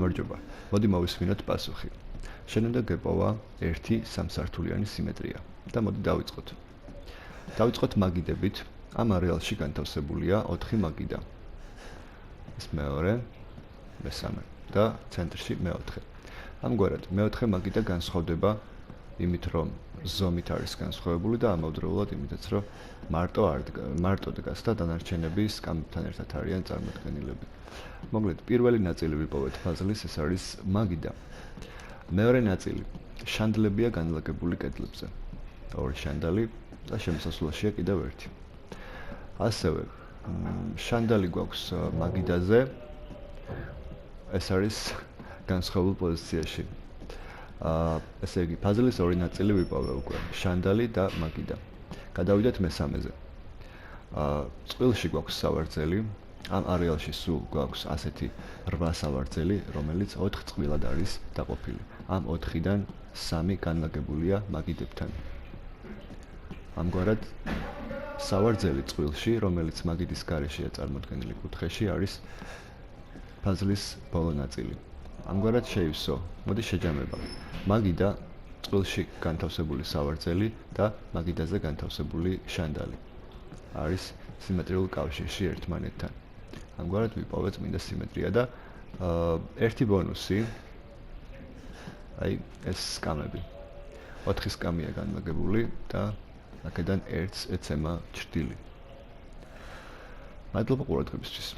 გამარჯობა. მოდი მოვისმინოთ პასუხი. შენ უნდა გეპოვა ერთი სამსართულიანი სიმეტრია და მოდი დავიწყოთ. დავიწყოთ მაგიდებით. ამ არეალში განთავსებულია 4 მაგიდა. ეს მეორე, მესამე და ცენტრში მეოთხე. ამგვარად, მეოთხე მაგიდა განსხვავდება იმით, რომ ზომით არის განსხვავებული და ამავდროულად იმითაც, რომ მარტო დგას და დანარჩენები სკამებთან ერთად არიან წარმოდგენილები. მოკლედ, პირველი ნაწილი ვიპოვეთ ფაზლის, ეს არის მაგიდა. მეორე ნაწილი შანდლებია განლაგებული კედლებზე. ორი შანდალი და შემოსასვლელშია კიდევ ერთი. ასევე შანდალი გვაქვს მაგიდაზე. ეს არის განსხვავებულ პოზიციაში. ესე იგი, ფაზლის ორი ნაწილი ვიპოვე უკვე, შანდალი და მაგიდა. გადავიდეთ მესამეზე. წყვილში გვაქვს სავარძელი. ამ არეალში სულ გვაქვს ასეთი 8 სავარძელი, რომელიც 4 წყვილად არის დაყოფილი. ამ 4-დან 3 განლაგებულია მაგიდებთან. ამგვარად, სავარძელი წყვილში, რომელიც მაგიდის გარეშეა წარმოდგენილი კუთხეში, არის ფაზლის ბოლო ნაწილი. ამგვარად შეივსო, მოდი შეჯამება. მაგიდა, წყვილში განთავსებული სავარძელი და მაგიდაზე განთავსებული შანდალი არის სიმეტრიულ კავშირში ერთმანეთთან. ამგვარად ვიპოვეთ წმინდა სიმეტრია და ერთი ბონუსი, აი ეს სკამები. 4 სკამია განლაგებული და აქედან ერთს ეცემა ჭრდილი. მადლობა ყურადღებისთვის.